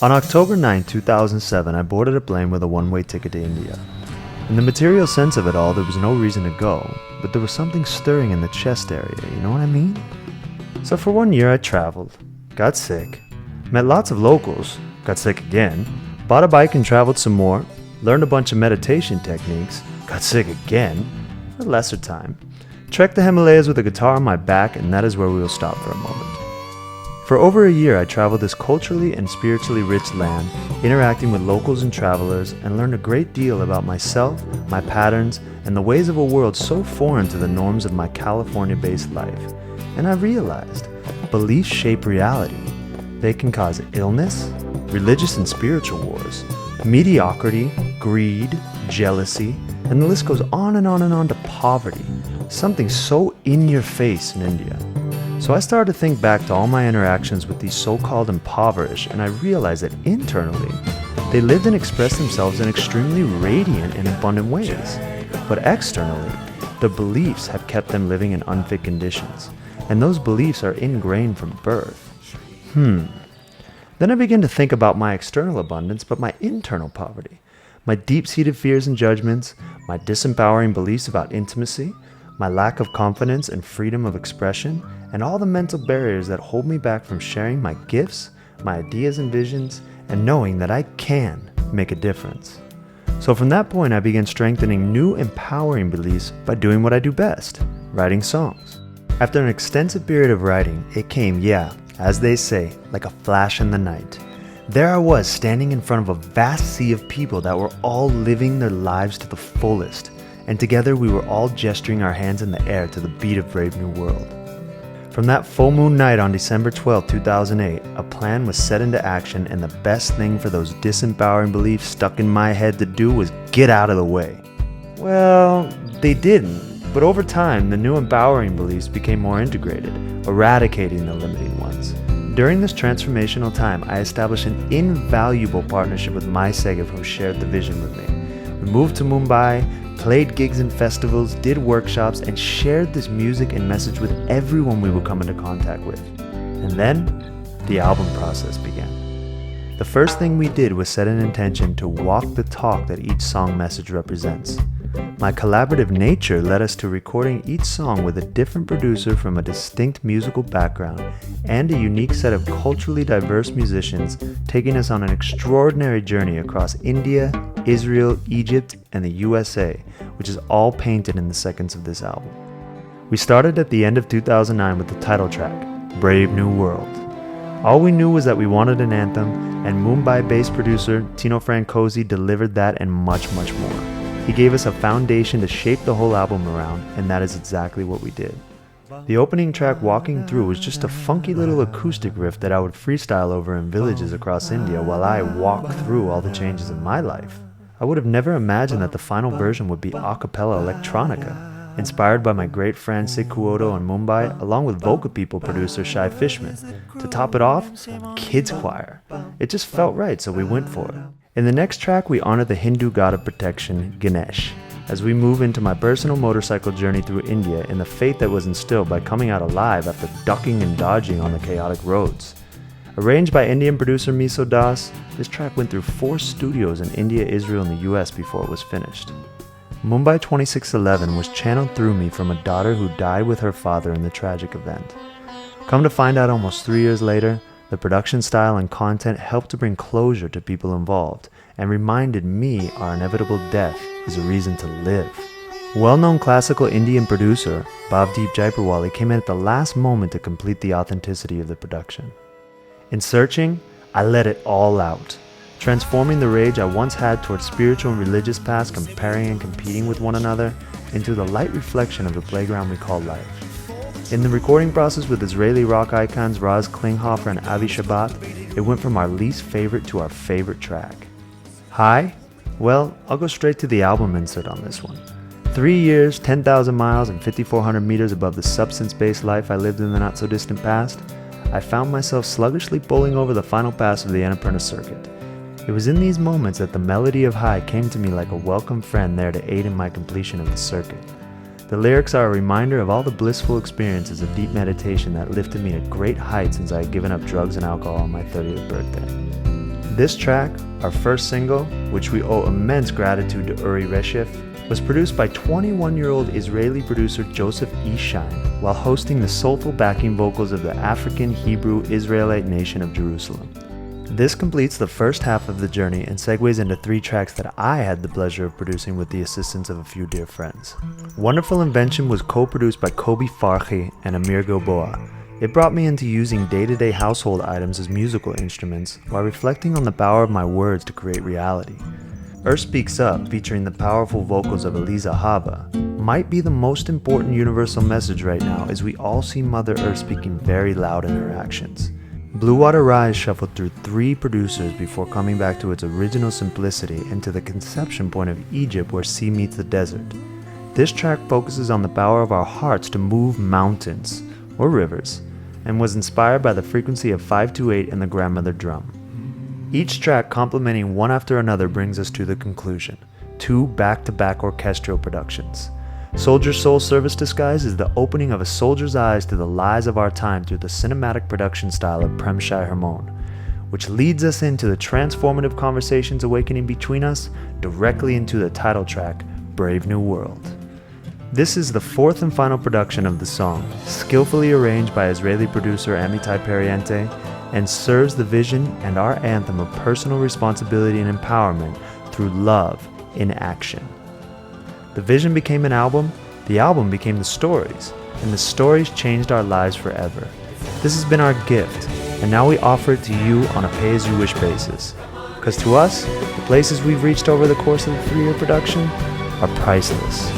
On October 9, 2007, I boarded a plane with a one-way ticket to India. In the material sense of it all, there was no reason to go, but there was something stirring in the chest area, you know what I mean? So for 1 year I traveled, got sick, met lots of locals, got sick again, bought a bike and traveled some more, learned a bunch of meditation techniques, got sick again, for lesser time, trekked the Himalayas with a guitar on my back, and that is where we will stop for a moment. For over a year, I traveled this culturally and spiritually rich land, interacting with locals and travelers, and learned a great deal about myself, my patterns, and the ways of a world so foreign to the norms of my California-based life. And I realized, beliefs shape reality. They can cause illness, religious and spiritual wars, mediocrity, greed, jealousy, and the list goes on and on and on to poverty, something so in your face in India. So I started to think back to all my interactions with these so-called impoverished, and I realized that internally, they lived and expressed themselves in extremely radiant and abundant ways. But externally, the beliefs have kept them living in unfit conditions, and those beliefs are ingrained from birth. Then I began to think about my external abundance, but my internal poverty, my deep-seated fears and judgments, my disempowering beliefs about intimacy, my lack of confidence and freedom of expression, and all the mental barriers that hold me back from sharing my gifts, my ideas and visions, and knowing that I can make a difference. So from that point, I began strengthening new empowering beliefs by doing what I do best, writing songs. After an extensive period of writing, it came, as they say, like a flash in the night. There I was, standing in front of a vast sea of people that were all living their lives to the fullest, and together we were all gesturing our hands in the air to the beat of Brave New World. From that full moon night on December 12, 2008, a plan was set into action, and the best thing for those disempowering beliefs stuck in my head to do was get out of the way. Well, they didn't, but over time, the new empowering beliefs became more integrated, eradicating the limiting ones. During this transformational time, I established an invaluable partnership with my Segev, who shared the vision with me. We moved to Mumbai, played gigs and festivals, did workshops, and shared this music and message with everyone we would come into contact with. And then, the album process began. The first thing we did was set an intention to walk the talk that each song message represents. My collaborative nature led us to recording each song with a different producer from a distinct musical background and a unique set of culturally diverse musicians, taking us on an extraordinary journey across India, Israel, Egypt, and the USA, which is all painted in the seconds of this album. We started at the end of 2009 with the title track, Brave New World. All we knew was that we wanted an anthem, and Mumbai-based producer Tino Francosi delivered that and much, much more. He gave us a foundation to shape the whole album around, and that is exactly what we did. The opening track, Walking Through, was just a funky little acoustic riff that I would freestyle over in villages across India while I walked through all the changes in my life. I would have never imagined that the final version would be a cappella electronica, inspired by my great friend Sid Kuoto in Mumbai, along with Vocal People producer Shai Fishman. To top it off, kids choir. It just felt right, so we went for it. In the next track, we honor the Hindu god of protection, Ganesh, as we move into my personal motorcycle journey through India and the faith that was instilled by coming out alive after ducking and dodging on the chaotic roads. Arranged by Indian producer Miso Das, this track went through 4 studios in India, Israel, and the US before it was finished. Mumbai 2611 was channeled through me from a daughter who died with her father in the tragic event. Come to find out almost 3 years later, the production style and content helped to bring closure to people involved and reminded me our inevitable death is a reason to live. Well-known classical Indian producer Bhavdeep Jaiparwali came in at the last moment to complete the authenticity of the production. In searching, I let it all out, transforming the rage I once had towards spiritual and religious paths, comparing and competing with one another, into the light reflection of the playground we call life. In the recording process with Israeli rock icons Raz Klinghoffer and Avi Shabbat, it went from our least favorite to our favorite track. High? Well, I'll go straight to the album insert on this one. 3 years, 10,000 miles, and 5,400 meters above the substance-based life I lived in the not-so-distant past, I found myself sluggishly pulling over the final pass of the Annapurna circuit. It was in these moments that the melody of High came to me like a welcome friend there to aid in my completion of the circuit. The lyrics are a reminder of all the blissful experiences of deep meditation that lifted me to great heights since I had given up drugs and alcohol on my 30th birthday. This track, our first single, which we owe immense gratitude to Uri Reshef, was produced by 21-year-old Israeli producer Joseph Ishain while hosting the soulful backing vocals of the African Hebrew Israelite nation of Jerusalem. This completes the first half of the journey and segues into 3 tracks that I had the pleasure of producing with the assistance of a few dear friends. Wonderful Invention was co-produced by Kobi Farhi and Amir Gilboa. It brought me into using day-to-day household items as musical instruments while reflecting on the power of my words to create reality. Earth Speaks Up, featuring the powerful vocals of Eliza Haba, might be the most important universal message right now as we all see Mother Earth speaking very loud in her actions. Blue Water Rise shuffled through 3 producers before coming back to its original simplicity and to the conception point of Egypt where sea meets the desert. This track focuses on the power of our hearts to move mountains, or rivers, and was inspired by the frequency of 528 and the grandmother drum. Each track complementing one after another brings us to the conclusion, 2 back-to-back orchestral productions. Soldier Soul Service Disguise is the opening of a soldier's eyes to the lies of our time through the cinematic production style of Prem Shai Hermon, which leads us into the transformative conversations awakening between us directly into the title track, Brave New World. This is the 4th and final production of the song, skillfully arranged by Israeli producer Amitai Periente, and serves the vision and our anthem of personal responsibility and empowerment through love in action. The vision became an album, the album became the stories, and the stories changed our lives forever. This has been our gift, and now we offer it to you on a pay-as-you-wish basis. Because to us, the places we've reached over the course of the 3-year production are priceless.